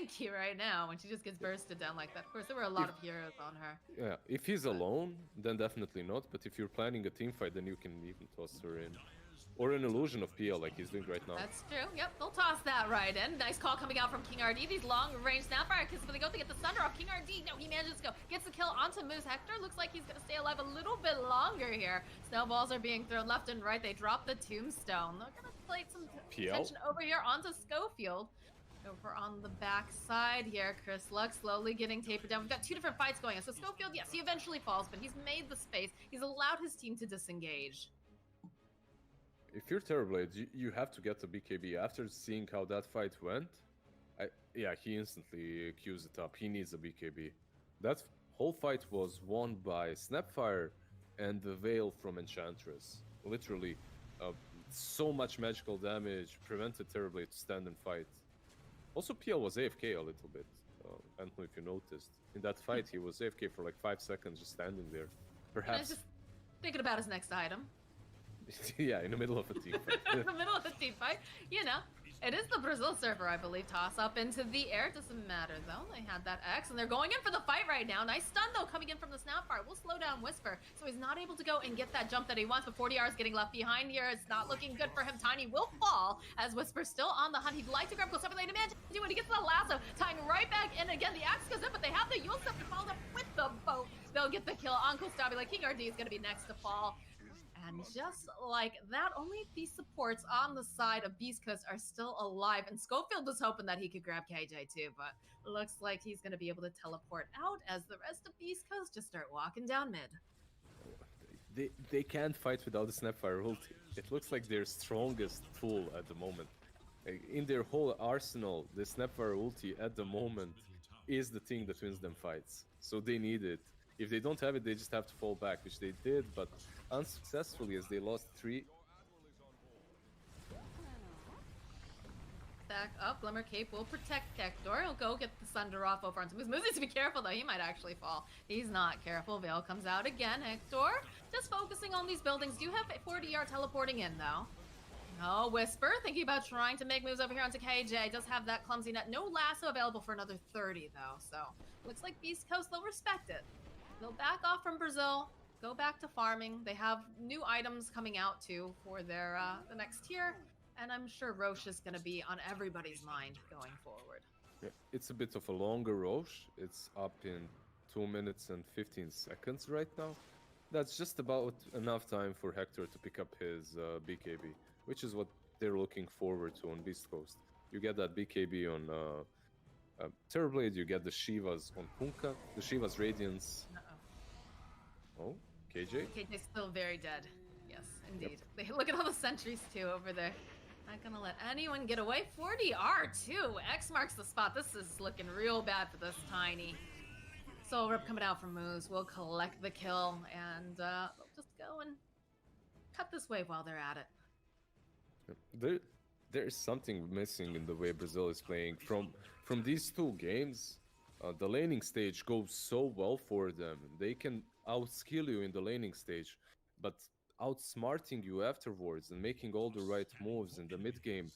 tanky right now when she just gets bursted down like that. Of course, there were a lot of heroes on her. Yeah, if he's alone, then definitely not. But if you're planning a team fight, then you can even toss her in. Or an illusion of PL like he's doing right now. That's true. Yep, they'll toss that right in. Nice call coming out from King RD. These long-range Snapfire kisses, but they go to get the Thunder off King RD. No, he manages to go. Gets the kill onto Moose. Hector looks like he's going to stay alive a little bit longer here. Snowballs are being thrown left and right. They drop the Tombstone. They're going to play some tension over here onto Schofield. Over on the back side here, Chris Luck slowly getting tapered down. We've got two different fights going on. So Schofield, yes, he eventually falls, but he's made the space. He's allowed his team to disengage. If you're Terrorblade, you have to get the BKB. After seeing how that fight went, yeah, he instantly queues it up. He needs a BKB. That whole fight was won by Snapfire and the Veil from Enchantress. Literally, so much magical damage prevented Terrorblade to stand and fight. Also, PL was AFK a little bit. I don't know if you noticed. In that fight, he was AFK for like 5 seconds, just standing there. Perhaps. Just thinking about his next item. Yeah, in the middle of a team fight. In the middle of a team fight, you know. It is the Brazil server, I believe. Toss up into the air. Doesn't matter, though. They had that X, and they're going in for the fight right now. Nice stun, though, coming in from the Snapfire. We'll slow down Whisper, so he's not able to go and get that jump that he wants, but 40R is getting left behind here. It's not looking good for him. Tiny will fall, as Whisper's still on the hunt. He'd like to grab Kostabi to manage when he gets the lasso. Tying right back in again. The axe goes in, but they have the Yule Scepter followed up with the boat. They'll get the kill on Kostabi. Like King RD is going to be next to fall. And just like that, only the supports on the side of Beast Coast are still alive. And Schofield was hoping that he could grab KJ too, but looks like he's going to be able to teleport out as the rest of Beast Coast just start walking down mid. They can't fight without the Snapfire ulti. It looks like their strongest tool at the moment. In their whole arsenal, the Snapfire ulti at the moment is the thing that wins them fights. So they need it. If they don't have it, they just have to fall back, which they did, but unsuccessfully as they lost 3. Back up, Glimmer Cape will protect Hector. He'll go get the Sunder off over onto Moose. Moose needs to be careful though, he might actually fall. He's not careful. Veil comes out again. Hector just focusing on these buildings. Do have 40R teleporting in though. Oh, Whisper thinking about trying to make moves over here onto KJ. Does have that clumsy net. No lasso available for another 30 though, so looks like Beast Coast, they'll respect it. They'll back off from Brazil, go back to farming. They have new items coming out too for their the next tier, and I'm sure Roche is going to be on everybody's mind going forward. Yeah, it's a bit of a longer Roche. It's up in 2 minutes and 15 seconds right now. That's just about enough time for Hector to pick up his BKB, which is what they're looking forward to on Beast Coast. You get that BKB on Terrorblade, you get the Shivas on Punka, the Shivas Radiance. Oh, KJ? KJ's still very dead. Yes, indeed. Yep. Look at all the sentries too over there. Not gonna let anyone get away. 40R too. X marks the spot. This is looking real bad for this Tiny. Soul Rip coming out from Moose. We'll collect the kill and they'll just go and cut this wave while they're at it. There's something missing in the way Brazil is playing. From these two games, the laning stage goes so well for them. They can outskill you in the laning stage, but outsmarting you afterwards and making all the right moves in the mid game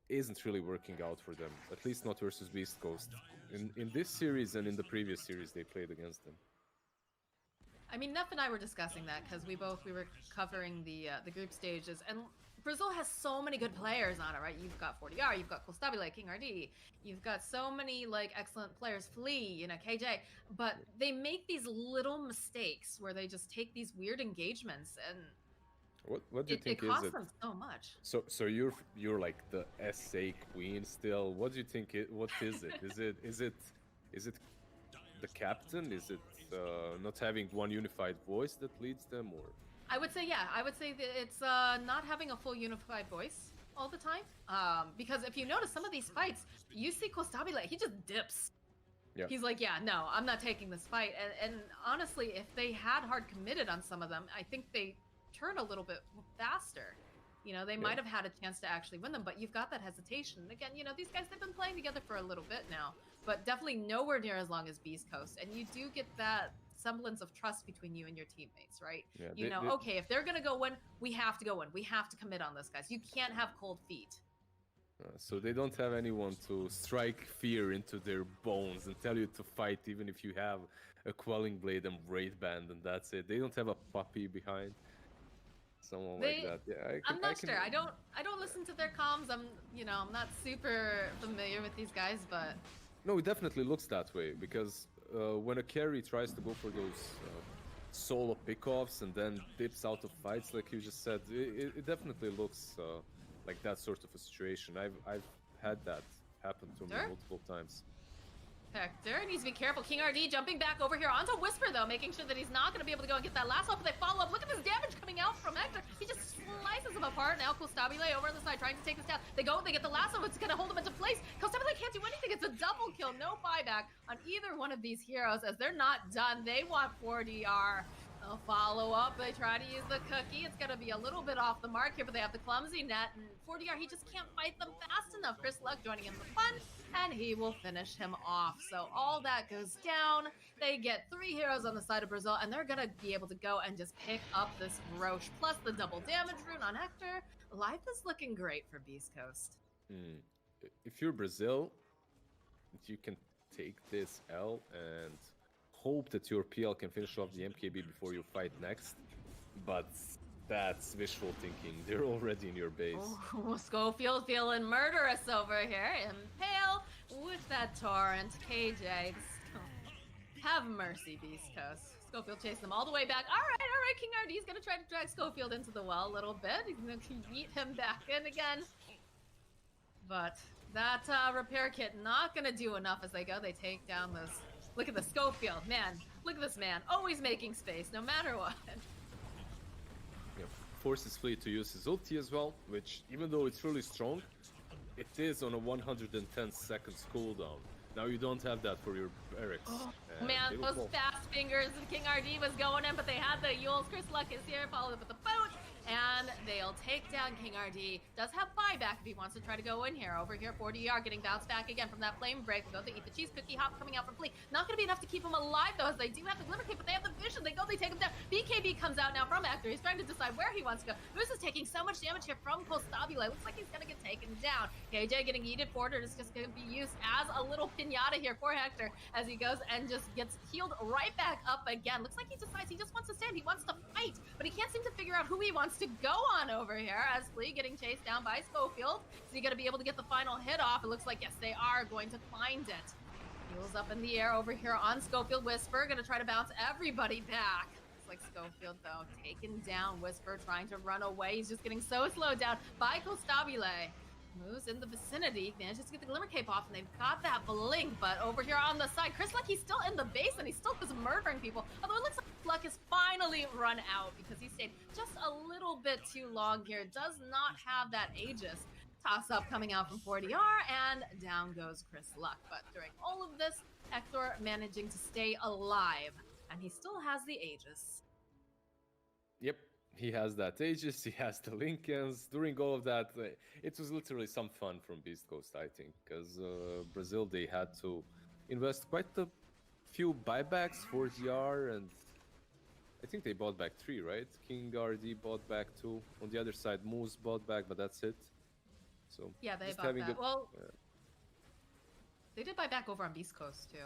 isn't really working out for them. At least not versus Beast Coast. In this series and in the previous series they played against them. I mean, Neff and I were discussing that because we were covering the group stages, and Brazil has so many good players on it, right? You've got 40R, you've got Kostabi, like King RD, you've got so many like excellent players, Flea, you know, KJ, but they make these little mistakes where they just take these weird engagements, and what do you think it costs them so much. So you're like the SA queen still. What do you think? What is it? Is it the captain? Is it not having one unified voice that leads them, or? I would say, yeah. I would say that it's not having a full unified voice all the time. Because if you notice some of these fights, you see Kostabi, like, he just dips. Yeah. He's like, yeah, no, I'm not taking this fight. And honestly, if they had hard committed on some of them, I think they turn a little bit faster. You know, they might have had a chance to actually win them, but you've got that hesitation. And again, you know, these guys, they've been playing together for a little bit now, but definitely nowhere near as long as Beast Coast. And you do get that semblance of trust between you and your teammates, right? Yeah, you know, okay, if they're going to go win, we have to go win. We have to commit on this, guys. You can't have cold feet. So they don't have anyone to strike fear into their bones and tell you to fight even if you have a Quelling Blade and Wraith Band and that's it. They don't have a puppy behind. Someone like that. Yeah, I'm not sure. I don't listen to their comms. I'm not super familiar with these guys, but No, it definitely looks that way because when a carry tries to go for those solo pickoffs and then dips out of fights, like you just said, it definitely looks like that sort of a situation. I've had that happen to me multiple times. Hector needs to be careful. King RD jumping back over here onto Whisper, though, making sure that he's not going to be able to go and get that last one, but they follow up. Look at this damage coming out from Hector. He just slices him apart. Now Kostabile over on the side trying to take this down. They go, they get the last one. It's going to hold him into place. Kostabile can't do anything. It's a double kill. No buyback on either one of these heroes as they're not done. They want 4DR. They'll follow up. They try to use the cookie. It's going to be a little bit off the mark here, but they have the clumsy net. And 4DR, he just can't fight them fast enough. Chris Luck joining in the fun, and he will finish him off. So all that goes down. They get 3 heroes on the side of Brazil, and they're going to be able to go and just pick up this Roche, plus the double damage rune on Hector. Life is looking great for Beast Coast. If you're Brazil, you can take this L and hope that your PL can finish off the MKB before you fight next, but that's wishful thinking. They're already in your base. Oh, Schofield feeling murderous over here. Impale with that torrent. KJ, have mercy, Beast Coast. Schofield chasing them all the way back. All right, King RD's gonna try to drag Schofield into the well a little bit. He's gonna yeet him back in again. But that repair kit not gonna do enough as they go. They take down those. Look at the Schofield, man. Look at this man, always making space, no matter what. Yeah, forces Flea to use his ulti as well, which, even though it's really strong, it is on a 110 seconds cooldown. Now you don't have that for your Erics. Oh, man, those fast fingers. King RD was going in, but they had the Yules. Chris Luck is here, followed up with the boat. And they'll take down King RD. Does have buyback if he wants to try to go in here. Over here, 4DR getting bounced back again from that flame break. They'll go to eat the cheese cookie hop coming out from Flea. Not going to be enough to keep him alive, though, as they do have the glimmer cape, but they have the vision. They go, they take him down. BKB comes out now from Hector. He's trying to decide where he wants to go. Moose is taking so much damage here from Kostabile. Looks like he's going to get taken down. KJ getting yeeted forward is just going to be used as a little pinata here for Hector as he goes and just gets healed right back up again. Looks like he decides he just wants to stand. He wants to fight, but he can't seem to figure out who he wants to go on over here as Flea getting chased down by Schofield. Is he going to be able to get the final hit off? It looks like, yes, they are going to find it. Heels up in the air over here on Schofield. Whisper going to try to bounce everybody back. Looks like Schofield, though, taken down. Whisper trying to run away. He's just getting so slowed down by Kostabile. Moves in the vicinity, manages to get the glimmer cape off, and they've got that blink, but over here on the side, Chris Luck, he's still in the base, and he still is murdering people, although it looks like Luck has finally run out, because he stayed just a little bit too long here, does not have that Aegis. Toss up coming out from 4DR, and down goes Chris Luck, but during all of this, Hector managing to stay alive, and he still has the Aegis. Yep. He has that Aegis, he has the Lincolns. During all of that, it was literally some fun from Beast Coast, I think, because Brazil, they had to invest quite a few buybacks for ZR, and I think they bought back 3, right? King RD bought back 2. On the other side, Moose bought back, but that's it. So yeah, they bought back. Well, they did buy back over on Beast Coast, too.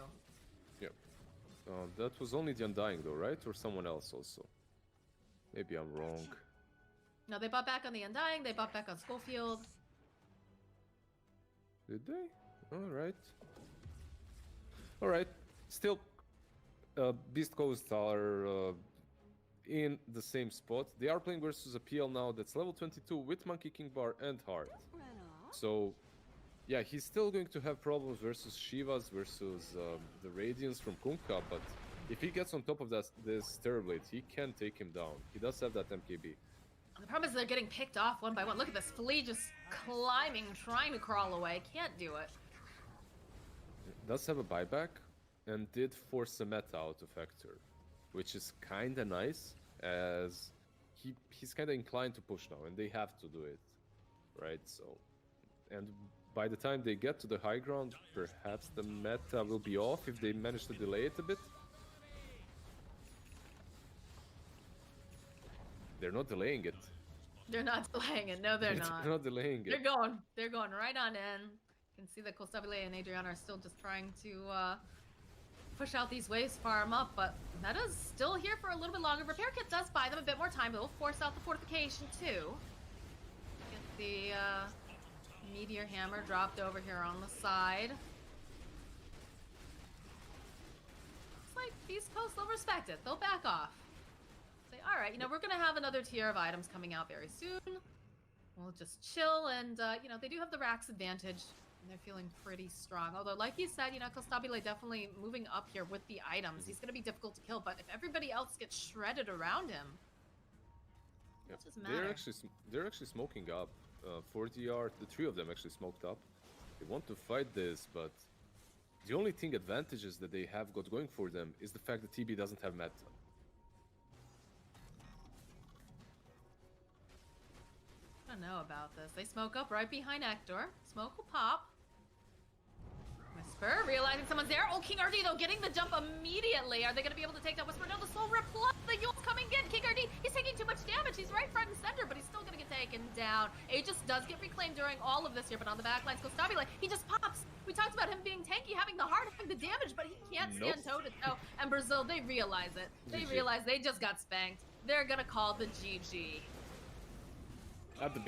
Yeah. That was only the Undying, though, right? Or someone else also? Maybe I'm wrong. No, they bought back on the Undying, they bought back on Schofield. Did they? Alright. Alright. Still, Beast Coast are in the same spot. They are playing versus a PL now that's level 22 with Monkey King Bar and Heart. So, yeah, he's still going to have problems versus Shivas, versus the Radiance from Kunkka, but if he gets on top of this Terrorblade, he can take him down. He does have that MKB. The problem is they're getting picked off one by one. Look at this Flea just climbing, trying to crawl away. Can't do it. Does have a buyback and did force a meta out of Hector, which is kind of nice, as he's kind of inclined to push now, and they have to do it, right? So, and by the time they get to the high ground, perhaps the meta will be off if they manage to delay it a bit. They're not delaying it. They're not delaying it. No, they're not. They're not delaying They're it. going. They're going right on in. You can see that Kostabile and Adriana are still just trying to push out these waves, farm up, but Meta's still here for a little bit longer. Repair Kit does buy them a bit more time, but will force out the fortification too. Get the Meteor Hammer dropped over here on the side. Looks like Beast Coast, they'll respect it. They'll back off. Say, all right, we're gonna have another tier of items coming out very soon. We'll just chill, and they do have the Rax advantage. And they're feeling pretty strong. Although, like you said, Kostabile definitely moving up here with the items. He's going to be difficult to kill, but if everybody else gets shredded around him, yeah. doesn't matter. They're actually smoking up. 40R, the three of them actually smoked up. They want to fight this, but the only thing advantages that they have got going for them is the fact that TB doesn't have meta. I don't know about this. They smoke up right behind Hector. Smoke will pop. Whisper, realizing someone's there. Oh, King RD, though, getting the jump immediately. Are they going to be able to take that Whisper? No, the Soul Rip plus the Yule's coming in. King RD, he's taking too much damage. He's right front and center, but he's still going to get taken down. Aegis does get reclaimed during all of this here, but on the backlines, Kostabile, he just pops. We talked about him being tanky, having the heart, having the damage, but he can't stand toe-to-toe. And Brazil, they realize it. They realize they just got spanked. They're going to call the GG. At the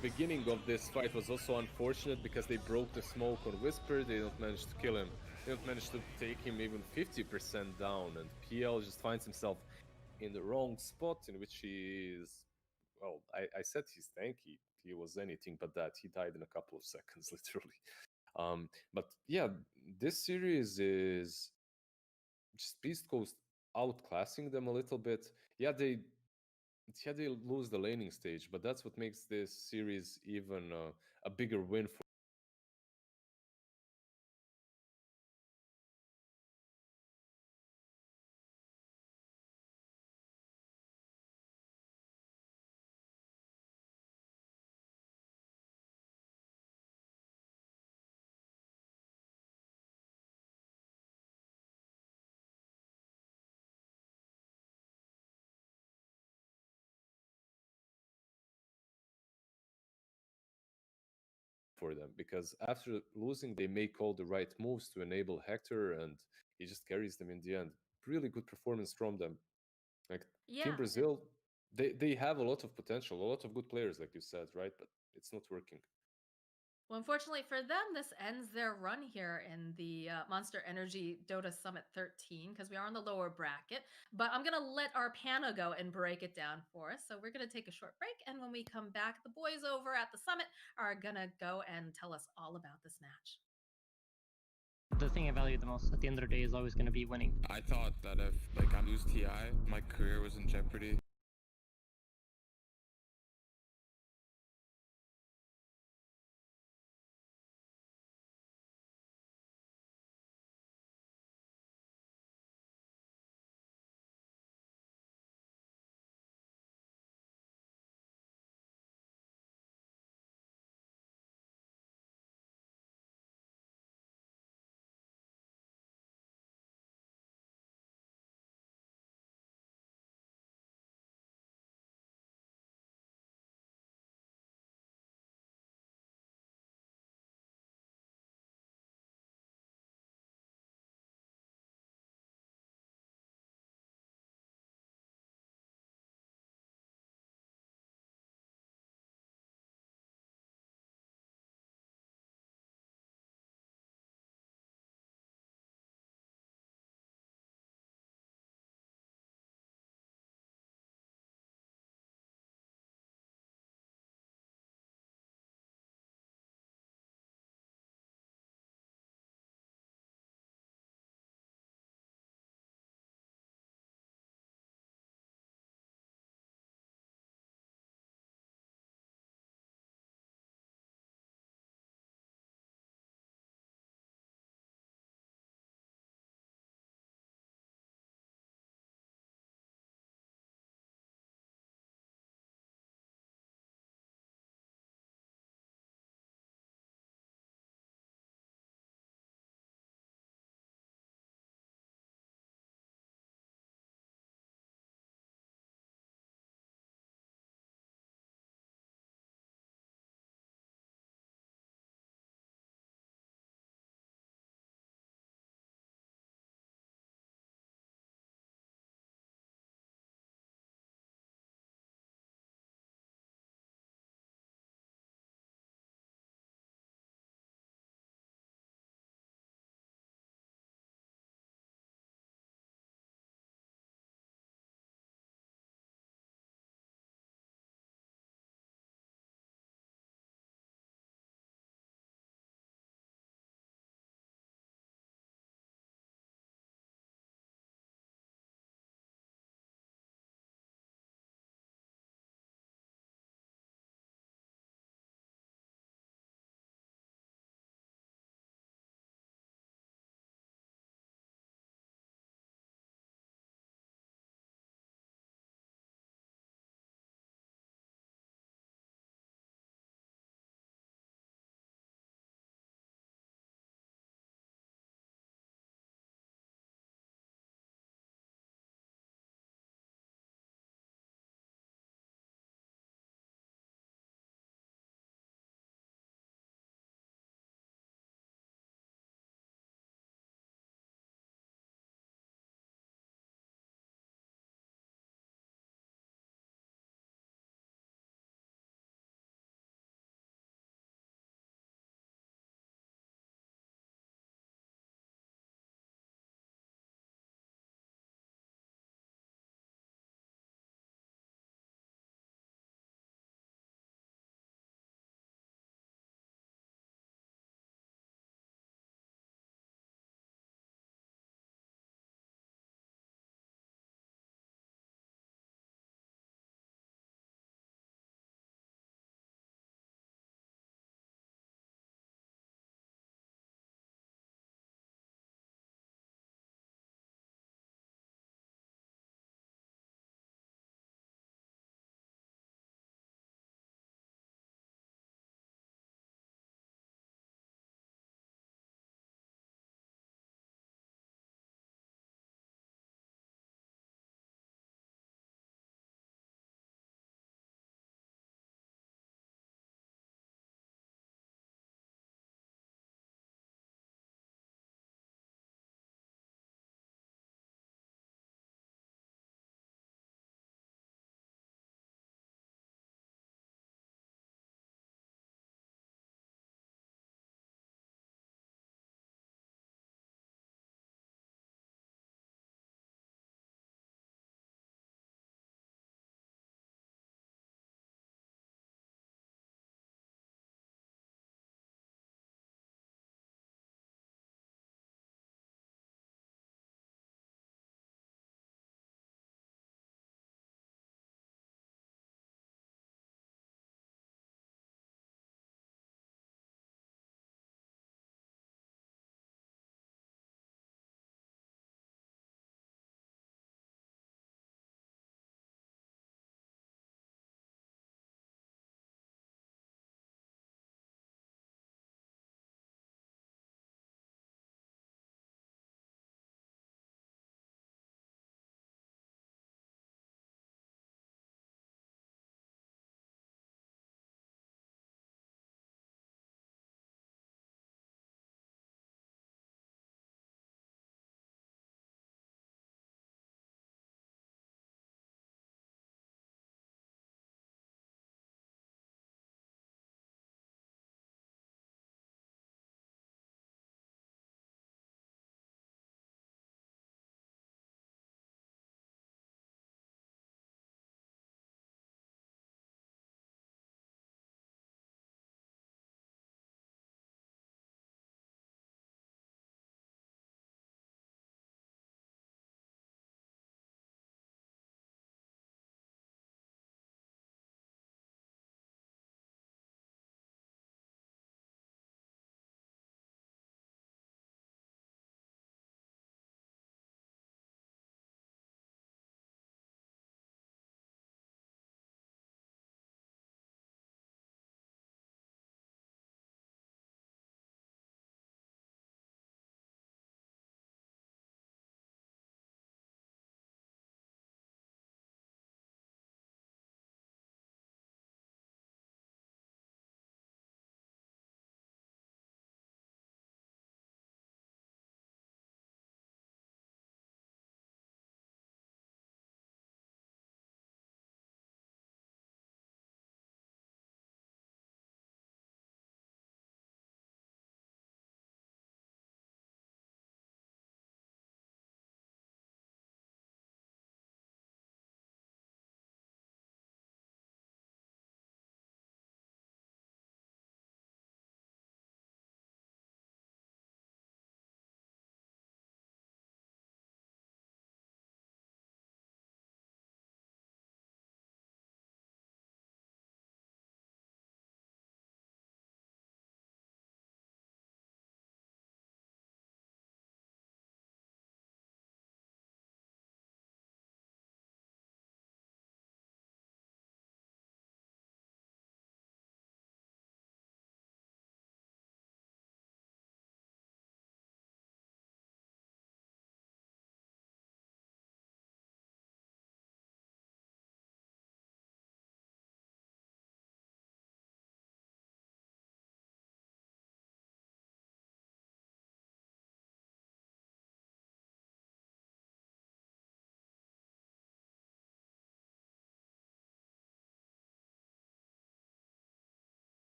beginning of this fight was also unfortunate because they broke the smoke on Whisper. They don't manage to kill him. They don't manage to take him even 50% down, and PL just finds himself in the wrong spot, in which he is. Well, I said he's tanky. He was anything but that. He died in a couple of seconds, literally. But yeah, this series is just Beast Coast outclassing them a little bit. Yeah, they lose the laning stage, but that's what makes this series even a bigger win for them, because after losing, they make all the right moves to enable Hector, and he just carries them in the end. Really good performance from them. Like Team Brazil, they have a lot of potential, a lot of good players, like you said, right? But it's not working. Well, unfortunately for them, this ends their run here in the Monster Energy Dota Summit 13, because we are in the lower bracket. But I'm going to let our panel go and break it down for us. So we're going to take a short break, and when we come back, the boys over at the Summit are going to go and tell us all about this match. The thing I value the most at the end of the day is always going to be winning. I thought that if I lose TI, my career was in jeopardy.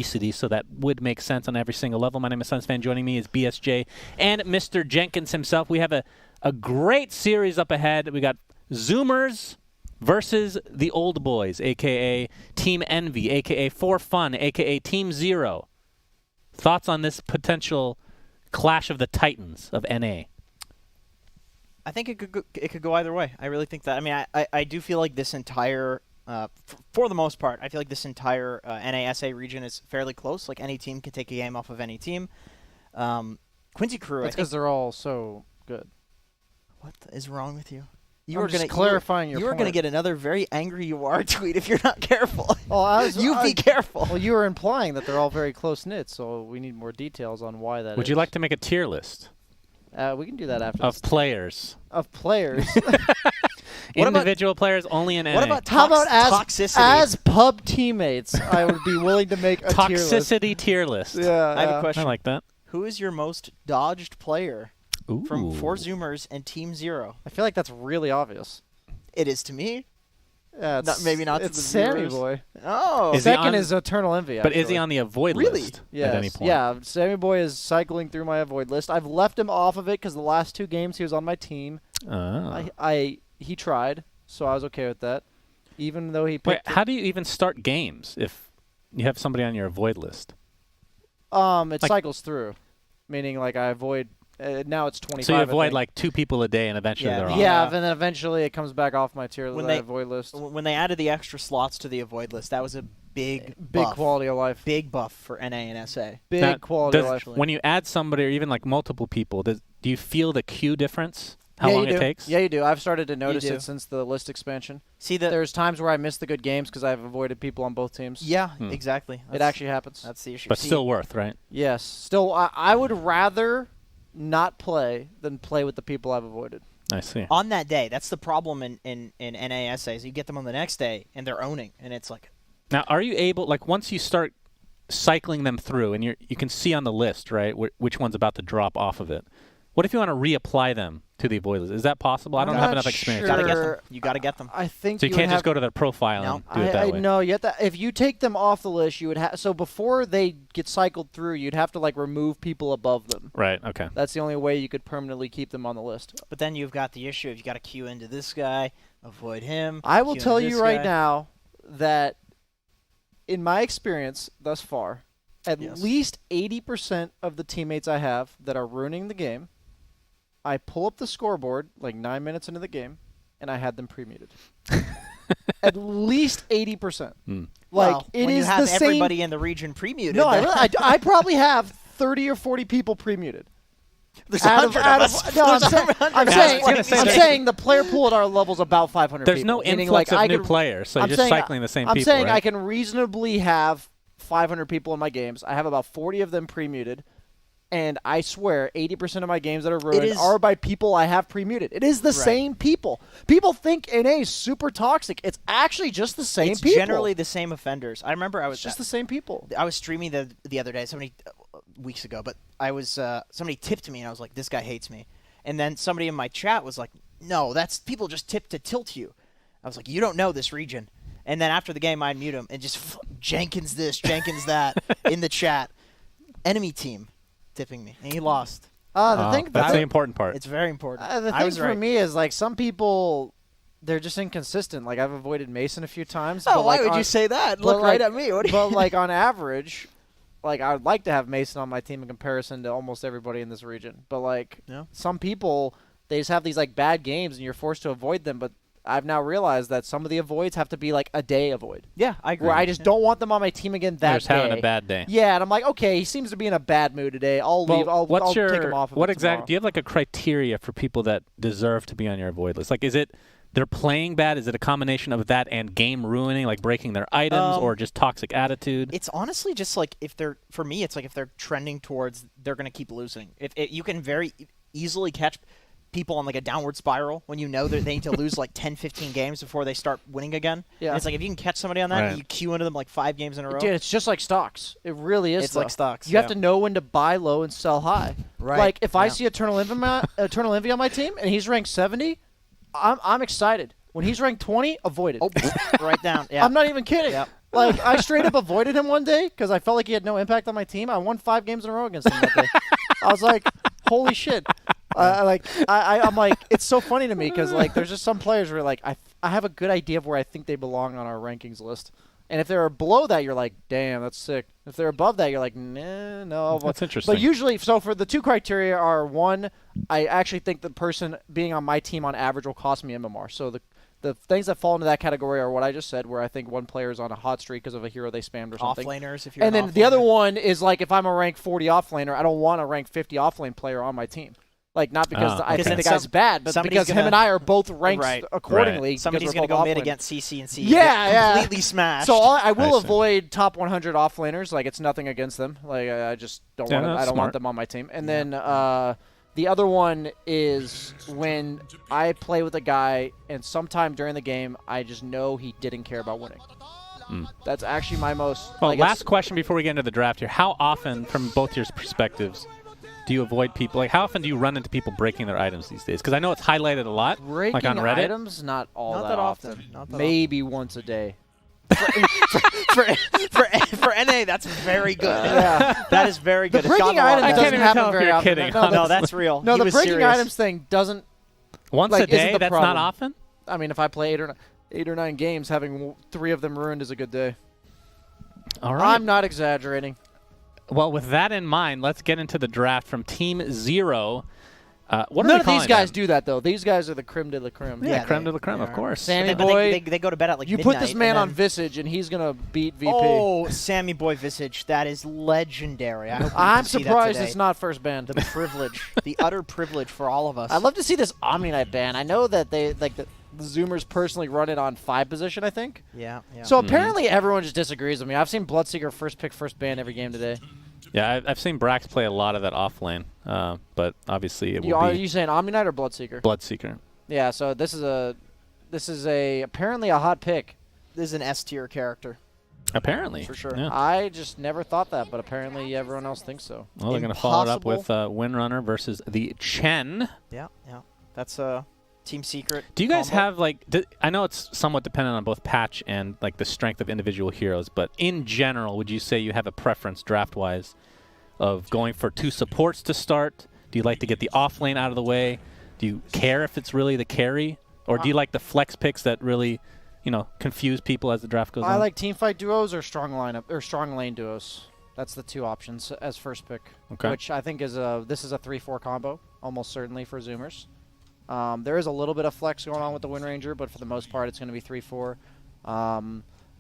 obesity, so that would make sense on every single level. My name is Sunsfan. Joining me is BSJ and Mr. Jenkins himself. We have a great series up ahead. We got Zoomers versus the Old Boys, a.k.a. Team Envy, a.k.a. For Fun, a.k.a. Team Zero. Thoughts on this potential clash of the titans of NA? I think it could go either way. I really think that. I mean, I do feel like this entire, for the most part, I feel like this entire NASA region is fairly close. Like, any team can take a game off of any team. Quincy Crew, That's because they're all so good. What is wrong with you? I'm just clarifying your You are point. going to get another very angry you are tweet if you're not careful. Well, be careful. Well, you were implying that they're all very close-knit, so we need more details on why that is. Would you like to make a tier list? We can do that after of players. Of players. Individual players only in NA. What about How about toxicity? as pub teammates, I would be willing to make a Toxicity tier list. Yeah, I have a question. I like that. Who is your most dodged player Ooh. from 4 Zoomers and Team Zero? I feel like that's really obvious. It is to me. Yeah, Maybe not to it's the Sammy viewers. Boy. Oh. Is he Second on- is Eternal Envy. But is he actually. on the avoid Really? list Yes. at any point? Yeah, Sammy Boy is cycling through my avoid list. I've left him off of it because the last 2 games he was on my team. Oh. He tried, so I was okay with that. Even though he Wait, picked how do you even start games if you have somebody on your avoid list? it like- cycles through, meaning like I avoid. Now it's 25. So you I avoid think. like 2 people a day, and eventually Yeah, they're on. Yeah, and then eventually it comes back off my tier When my they- avoid list. When they added the extra slots to the avoid list, that was a big Big buff. quality of life. Big buff for NA and SA. Big Now, quality of does- life. when you add somebody or even like multiple people, do you feel the queue difference? How yeah, long you it do. takes? Yeah, you do. I've started to notice do. it since the list expansion. See There's times where I miss the good games because I've avoided people on both teams. Yeah, Hmm. exactly. It actually happens. That's the issue. But See, still worth, right? Yes. Still, I would rather not play than play with the people I've avoided. I see. on that day, that's the problem in NASAs. You get them on the next day and they're owning, and it's like, Now, are you able, like, once you start cycling them through, and you can see on the list, right, which one's about to drop off of it? What if you want to reapply them to the avoid list? Is that possible? I don't I'm have not enough experience. gotta with get it. them. You gotta get them. I think So you would can't just have- go to their profile No. and do it that way. No, if you take them off the list, you would have. So before they get cycled through, you'd have to like remove people above them. Right, okay. That's the only way you could permanently keep them on the list. But then you've got the issue of you got to queue into this guy, avoid him. I will queue tell into you this right guy. now that in my experience thus far, at Yes. least 80% of the teammates I have that are ruining the game, I pull up the scoreboard like 9 minutes into the game, and I had them pre-muted. At least 80%. Hmm. Like Well, it when is you have the same. everybody in the region pre-muted. No, I, then- really, I probably have 30 or 40 people pre-muted. There's Out 100 out of us. no, I'm, There's saying, 100 I'm of us saying, playing gonna say I'm these that- saying the player pool at our level is about 500 There's people. no meaning, influx like, I of new could- players, so I'm you're just saying, cycling the same I'm people, saying right? I can reasonably have 500 people in my games. I have about 40 of them pre-muted. And I swear, 80% of my games that are ruined is- are by people I have pre-muted. It is the same people. People think NA is super toxic. It's actually just the same It's people. generally the same offenders. I remember I was It's just the same people. I was streaming the other day, somebody weeks ago, but I was somebody tipped me and I was like, this guy hates me. And then somebody in my chat was like, no, that's people just tip to tilt you. I was like, you don't know this region. And then after the game, I'd mute him and just Jenkins this, Jenkins that in the chat. Enemy team tipping me, and he lost. The thing that's about the important part. It's very important. the I thing was for right. me is like some people, they're just inconsistent. Like I've avoided Mason a few times. Oh, but, why like, would on- you say that? but, Look right like- at me. What do you But like on average, like I would like to have Mason on my team in comparison to almost everybody in this region. But like Yeah. some people, they just have these like bad games and you're forced to avoid them. But I've now realized that some of the avoids have to be like a day avoid, Yeah, I agree. where I just don't want them on my team again that You're just day. having a bad day. Yeah, and I'm like, okay, he seems to be in a bad mood today. I'll Well, leave. I'll what's your, take him off. Of what it exactly? tomorrow. Do you have like a criteria for people that deserve to be on your avoid list? Like, is it they're playing bad? Is it a combination of that and game ruining, like breaking their items, or just toxic attitude? It's honestly just like if they're, for me, it's like if they're trending towards they're going to keep losing. If you can very easily catch people on like a downward spiral when you know that they need to lose like 10, 15 games before they start winning again. Yeah. And it's like if you can catch somebody on that, Right. and you queue into them like 5 games in a row. Dude, it's just like stocks. It really is. It's like though. stocks, You have yeah. to know when to buy low and sell high. Right, Like if I yeah. see Eternal Envy on my team and he's ranked 70, I'm excited. When he's ranked 20, avoid it. Oh, right down. Yeah. I'm not even kidding. Yep. Like, I straight up avoided him one day because I felt like he had no impact on my team. I won 5 games in a row against him that day. I was like, holy shit. I'm like, it's so funny to me because, like, there's just some players where, like, I have a good idea of where I think they belong on our rankings list. And if they're below that, you're like, damn, that's sick. If they're above that, you're like, nah, no. That's interesting. But usually, so for the 2 criteria are, 1, I actually think the person being on my team on average will cost me MMR. So the things that fall into that category are what I just said, where I think one player is on a hot streak because of a hero they spammed or something. Off-laners, if you're And an then the other off-laner. one is, like, if I'm a rank 40 off-laner, I don't want a rank 50 off-lane player on my team. Like, not because I okay. think the guy's bad, but somebody's because him and I are both ranked Right. accordingly. Somebody's going to go mid against CC and C. Yeah, Completely smashed. So I will I see. avoid top 100 offlaners. Like, it's nothing against them. Like, I just don't Yeah, want. no, I that's don't smart. want them on my team. And then the other one is when I play with a guy, and sometime during the game, I just know he didn't care about winning. That's actually my most. Well, like, last question before we get into the draft here. How often, from both your perspectives, do you avoid people? Like, how often do you run into people breaking their items these days? Because I know it's highlighted a lot, breaking like on Reddit. items, not all Not that often. Not that Maybe once a day. for NA, that's very good. Yeah. That is very good. The It's breaking gotten a lot items I better. can't doesn't even happen tell if very you're often. kidding. No, that's real. No, He the was breaking serious. items thing doesn't. Once like, a day, isn't the that's problem. not often? I mean, if I play 8 or 9 games, having 3 of them ruined is a good day. All right. I'm not exaggerating. Well, with that in mind, let's get into the draft from Team Zero. What are None we of these calling guys them? do that, though. These guys are the creme de la creme. Yeah, Yeah, creme they- de la creme, they of are. course. Sammy But Boy, they go to bed at like you midnight. put this man and on then- Visage, and he's going to beat VP. Oh, Sammy Boy Visage. That is legendary. I hope we I'm can see that surprised today. it's not first banned. The privilege. The utter privilege for all of us. I'd love to see this Omni Knight ban. I know that they like the Zoomers personally run it on 5 position, I think. Yeah, yeah. So apparently everyone just disagrees with me. I've seen Bloodseeker first pick, first ban every game today. Yeah, I've seen Brax play a lot of that off lane, but obviously it will Are be you saying Omni Knight or Bloodseeker? Bloodseeker. Yeah, so this is a apparently a hot pick. This is an S tier character. Apparently. For sure. Yeah. I just never thought that, but apparently everyone else thinks so. Well, they're going to follow it up Impossible. with Windrunner versus the Chen. Yeah, yeah. That's Team Secret. Do you guys combo. have, like, I know it's somewhat dependent on both patch and, like, the strength of individual heroes, but in general, would you say you have a preference draft-wise of going for 2 supports to start? Do you like to get the off lane out of the way? Do you care if it's really the carry? Or do you like the flex picks that really, confuse people as the draft goes on? I like teamfight duos or strong lineup or strong lane duos. That's the 2 options as first pick. Okay. Which I think is this is a 3-4 combo, almost certainly for Zoomers. There is a little bit of flex going on with the Wind Ranger, but for the most part, it's going to be 3-4.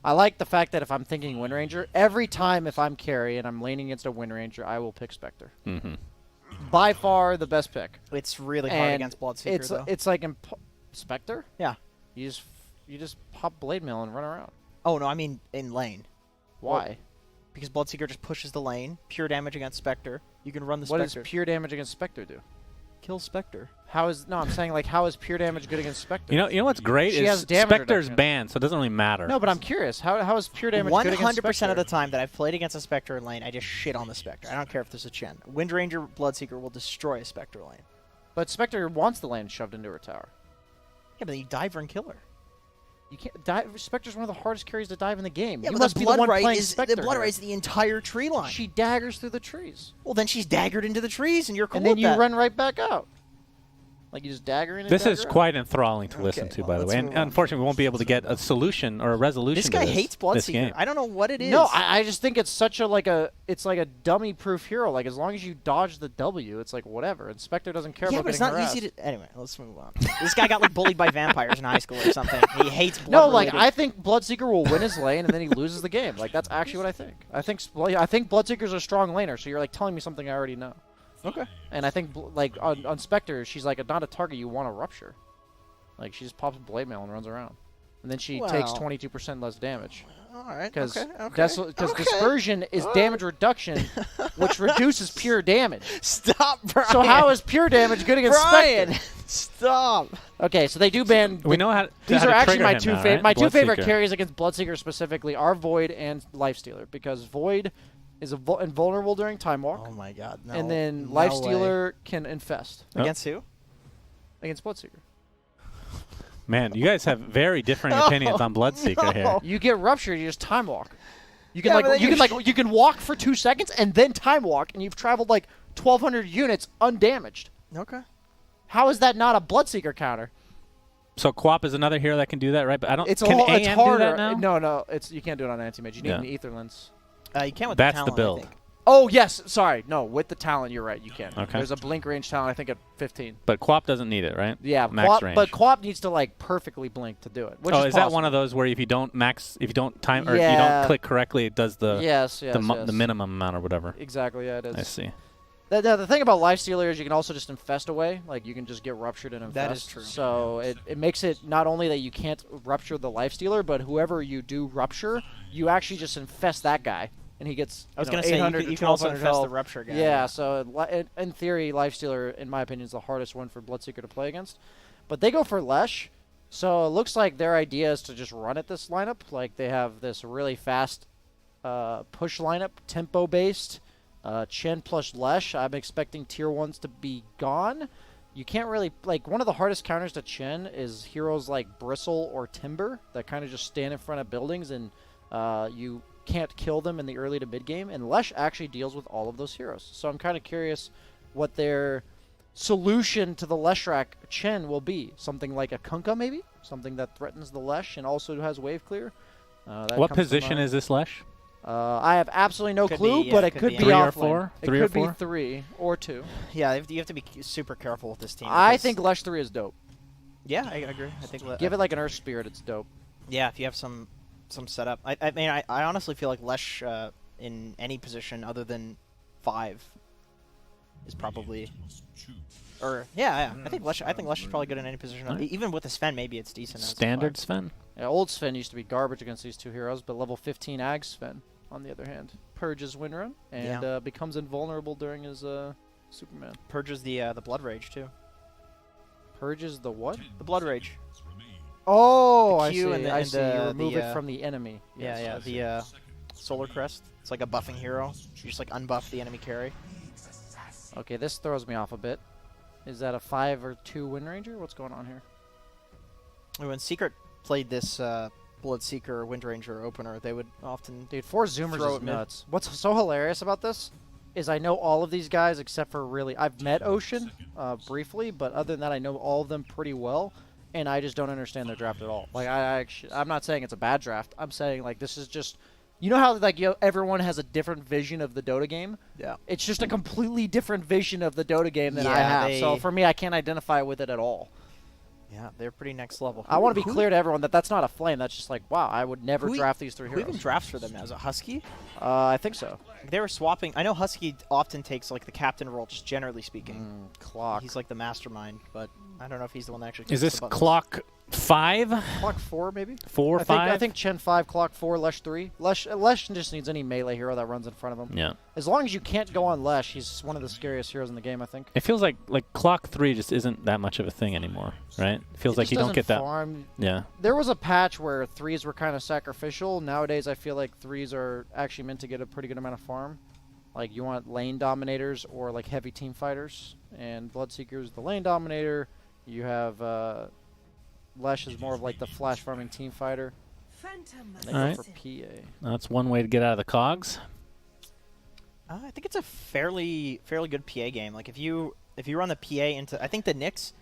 I like the fact that if I'm thinking Wind Ranger, every time if I'm carry and I'm laning against a Wind Ranger, I will pick Spectre. Mm-hmm. By far the best pick. It's really hard And against Bloodseeker, though. it's like Spectre. Yeah. You just pop Blade Mail and run around. Oh, no, I mean in lane. Why? Because Bloodseeker just pushes the lane. Pure damage against Spectre. You can run the What does Spectre. pure damage against Spectre do? Kill Spectre. I'm saying like how is pure damage good against Spectre? You know what's great She is has damage Spectre's reduction. banned, so it doesn't really matter. No, but I'm curious. How is pure damage good against 100% Spectre? of the time that I've played against a Spectre in lane, I just shit on the Spectre. I don't care if there's a Chen. Wind Ranger, Bloodseeker will destroy a Spectre lane. But Spectre wants the lane shoved into her tower. Yeah, but then you dive her and kill her. You can't dive. Spectre's one of the hardest carries to dive in the game. Yeah, you but must the be blood the one right playing is Spectre. the blood here. right is the entire tree line. She daggers through the trees, Well, then she's daggered into the trees, and you're cool and then with you that. run right back out. Like you just dagger in. And This dagger is out. quite enthralling to listen Okay, to, well, by the let's way. And move on. unfortunately, we won't be able to get a solution or a resolution This to guy this, hates this Bloodseeker. game. I don't know what it is. No, I just think it's such it's like a dummy-proof hero. Like as long as you dodge the W, it's like whatever. And Spectre doesn't care yeah, about but it's getting not easy to. Anyway, let's move on. This guy got like bullied by vampires in high school or something. He hates blood. No, like related- I think Bloodseeker will win his lane and then he loses the game. Like that's actually what I think. I think Bloodseeker's a strong laner. So you're like telling me something I already know. Okay. And I think like on Spectre, she's like not a target you want to rupture. Like she just pops Blade Mail and runs around, and then she takes Well. 22% less damage. All right. Because Okay. dispersion is damage reduction, which reduces pure damage. Stop, Brian. So how is pure damage good against Brian? Spectre? Stop. Okay, so they do ban. We know how. These how are to actually trigger my him two now, favorite. right? My 2 favorite Bloodseeker. carries against Bloodseeker specifically are Void and Lifestealer because Void is invulnerable during Time Walk, Oh my God. No. and then no Lifestealer can infest Oh. Against who? against Bloodseeker. Man, you guys have very differing opinions on Bloodseeker here. You get ruptured, you just time walk. You can Yeah, but then you can walk for 2 seconds and then time walk, and you've traveled like 1,200 units undamaged. Okay. How is that not a Bloodseeker counter? So Quap is another hero that can do that, right? But I don't. It's can it's AM harder. do that now? No, you can't do it on anti-mage. You need an Ether Lens. You can't with That's the the talent, build. I think. Oh yes, sorry. No, with the talent, you're right. You can. Okay. There's a blink range talent. I think at 15. But Quap doesn't need it, right? Yeah, Max range. but Quap needs to like perfectly blink to do it. Which Oh, is is that possible. one of those where if you don't time or you Yeah. don't click correctly, it does the Yes, the minimum amount or whatever? Exactly. Yeah, it is. I see. The thing about Lifestealer is you can also just infest away. Like, you can just get ruptured and infest. That is true. So it makes it not only that you can't rupture the Lifestealer, but whoever you do rupture, you actually just infest that guy. And he gets, I was going gonna say you can also infest the rupture guy. Yeah, so in theory, Lifestealer, in my opinion, is the hardest one for Bloodseeker to play against. But they go for Lesh, so it looks like their idea is to just run at this lineup. Like, they have this really fast push lineup, tempo-based. Chen plus Lesh, I'm expecting tier 1s to be gone. You can't really, like, one of the hardest counters to Chen is heroes like Bristle or Timber that kind of just stand in front of buildings and you can't kill them in the early to mid game. And Lesh actually deals with all of those heroes. So I'm kind of curious what their solution to the Leshrac Chen will be. Something like a Kunkka, maybe? Something that threatens the Lesh and also has wave clear. What position is this Lesh? I have absolutely no Could clue, be, yeah, but it could could be be Three or offlane. four? It Three or could be four? 3 or 2. Yeah, you have to be super careful with this team. I because- think Lesh 3 is dope. Yeah, I agree. I think. Give it like an Earth Spirit, it's dope. Yeah, if you have some setup. I mean, I honestly feel like Lesh in any position other than 5 is probably. Or yeah. I think Lesh is probably good in any position. Alright. Even with the Sven, maybe it's decent. as a Standard 5. Sven? Yeah, old Sven used to be garbage against these two heroes, but level 15 Ag Sven, on the other hand, purges win run and becomes invulnerable during his Superman. Purges the Blood Rage too. Purges the what? The Blood Rage. Oh, The I Q see. and the- I and see. the- You remove the, it from the enemy. Yes, Yeah, yes. the Solar Crest. It's like a buffing hero. You just like unbuff the enemy carry. Okay, this throws me off a bit. Is that a 5 or 2 Wind Ranger? What's going on here? When Secret played this Bloodseeker Wind Ranger opener, they would often Dude, 4 Zoomers Throw is it mid. nuts. What's so hilarious about this is I know all of these guys except for really... I've met Ocean briefly, but other than that, I know all of them pretty well, and I just don't understand their draft at all. Like, I'm not saying it's a bad draft. I'm saying, like, this is just... You know how, like, everyone has a different vision of the Dota game? Yeah. It's just a completely different vision of the Dota game than I Yeah, have. So they- for me, I can't identify with it at all. Yeah, they're pretty next level. I want to be Who- clear to everyone that that's not a flame. That's just like, wow, I would never Who e- draft these 3 Who heroes. even drafts for them now? Is it Husky? I think so. They were swapping. I know Husky often takes like the captain role, just generally speaking. Clock. He's like the mastermind, but I don't know if he's the one that actually. Is clicks this the buttons. clock 5? Clock 4, maybe? 4, I 5? think Chen 5, Clock 4, Lesh 3. Lesh just needs any melee hero that runs in front of him. Yeah. As long as you can't go on Lesh, he's one of the scariest heroes in the game, I think. It feels like clock 3 just isn't that much of a thing anymore, right? It feels He like just you don't doesn't get that. farm. Yeah. There was a patch where 3s were kind of sacrificial. Nowadays, I feel like 3s are actually meant to get a pretty good amount of farm. Like, you want lane dominators or, like, heavy team fighters. And Bloodseeker's the lane dominator. You have Lesh is more of, like, the flash farming team fighter. And they Alright. go for PA. That's one way to get out of the cogs. I think it's a fairly good PA game. Like if you run the PA into, I think the Nyx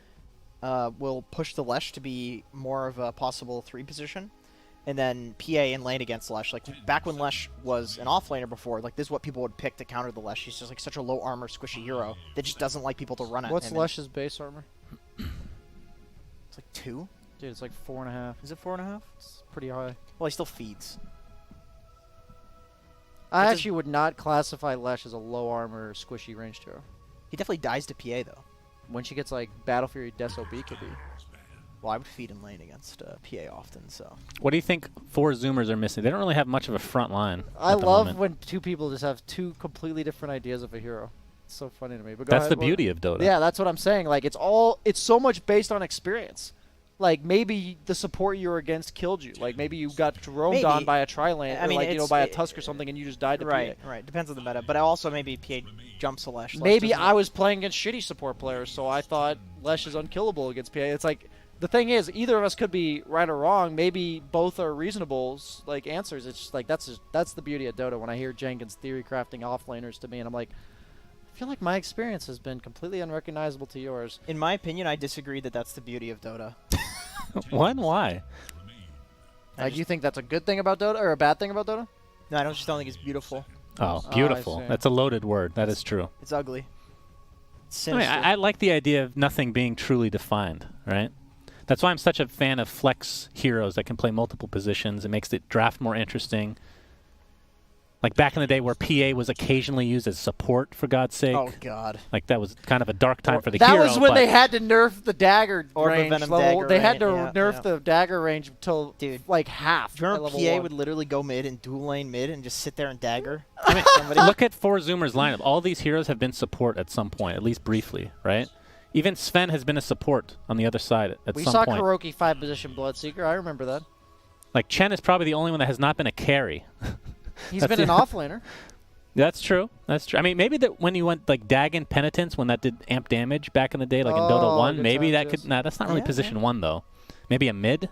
will push the Lesh to be more of a possible 3 position, and then PA in lane against Lesh. Like back when Lesh was an offlaner before, like this is what people would pick to counter the Lesh. He's just like such a low armor squishy hero that just doesn't like people to run at What's him. Lesh's base armor? It's like 2. Dude, it's like 4.5. Is it 4.5? It's pretty high. Well, he still feeds. I It's a- actually would not classify Lesh as a low armor squishy ranged hero. He definitely dies to PA though. When she gets like Battle Fury Deso could be. Well, I would feed in lane against PA often, so. What do you think 4 Zoomers are missing? They don't really have much of a front line. I at the love moment. when 2 people just have 2 completely different ideas of a hero. It's so funny to me. But go That's ahead, the what- beauty of Dota. Yeah, that's what I'm saying. Like it's so much based on experience. Like maybe the support you were against killed you. Like maybe you got roamed Maybe. on by a tri-lane, I or mean, like it's- by a Tusk or something, and you just died to Right, PA. right. Depends on the meta, but also maybe PA jumps a Lesh. Maybe I was playing against shitty support players, so I thought Lesh is unkillable against PA. It's like the thing is, either of us could be right or wrong. Maybe both are reasonable, like answers. It's just like that's the beauty of Dota. When I hear Jenkins theory crafting offlaners to me, and I'm like, I feel like my experience has been completely unrecognizable to yours. In my opinion, I disagree that that's the beauty of Dota. What? Why? Like, you think that's a good thing about Dota or a bad thing about Dota? No, I just don't think it's beautiful. Oh, I beautiful. see. That's a loaded word. That is true. It's ugly. It's I mean, sinister. I like the idea of nothing being truly defined, right? That's why I'm such a fan of flex heroes that can play multiple positions. It makes the draft more interesting. Like back in the day where PA was occasionally used as support, for God's sake. Oh, God. Like that was kind of a dark time for the that hero. was when but they had to nerf the dagger Or the range Venom level. dagger They had to range, yeah, nerf yeah. the dagger range until Dude. like half. Do you at remember level PA 1. would literally go mid and dual lane mid and just sit there and dagger? I mean, somebody? look at 4Zoomer's lineup. All these heroes have been support at some point, at least briefly, right? Even Sven has been a support on the other side at We some saw point. Kuroki 5-position Bloodseeker. I remember that. Like Chen is probably the only one that has not been a carry. He's That's been an the- offlaner. That's true. That's true. I mean, maybe that when you went like Dagon Penitence, when that did amp damage back in the day, like in Dota Oh, 1, good maybe times, that yes. could. Nah, that's not really Yeah, position yeah. 1 though. Maybe a mid.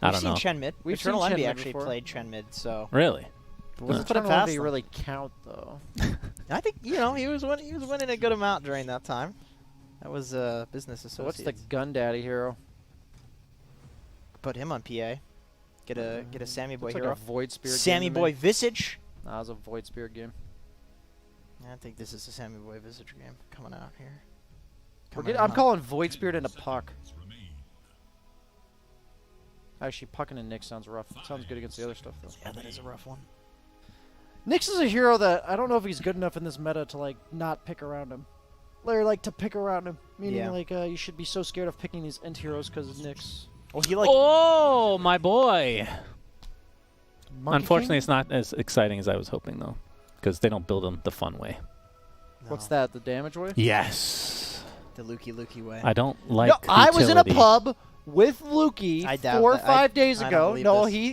I We've don't seen know. Chen mid. We've Eternal seen Chen Envy mid actually before. played Chen mid, so Really? Doesn't put it Eternal past Envy them. really count though? I think he was winning a good amount during that time. That was business So what's associates. the gun daddy hero? Put him on PA. Get a Sammy Boy It's like hero. a Void Spirit. Sammy game to Boy me. Visage. Nah, it was a Void Spirit game. I think this is a Sammy Boy Visage game coming out here. I'm calling Void Spirit into Puck. Actually, Puckin' and Nyx sounds rough. It sounds good against the other stuff though. Yeah, that is a rough one. Nyx is a hero that I don't know if he's good enough in this meta to like not pick around him. Or like to pick around him. Meaning Yeah. like you should be so scared of picking these int heroes because of Nyx. Well, he like Oh, my boy. Monkey Unfortunately, King? it's not as exciting as I was hoping though, because they don't build them the fun way. What's no, that? The damage way? Yes. the Lukey way. I don't like. No, I was in a utility. pub with Lukey I doubt 4 or that. 5 days I don't ago. believe No, this. he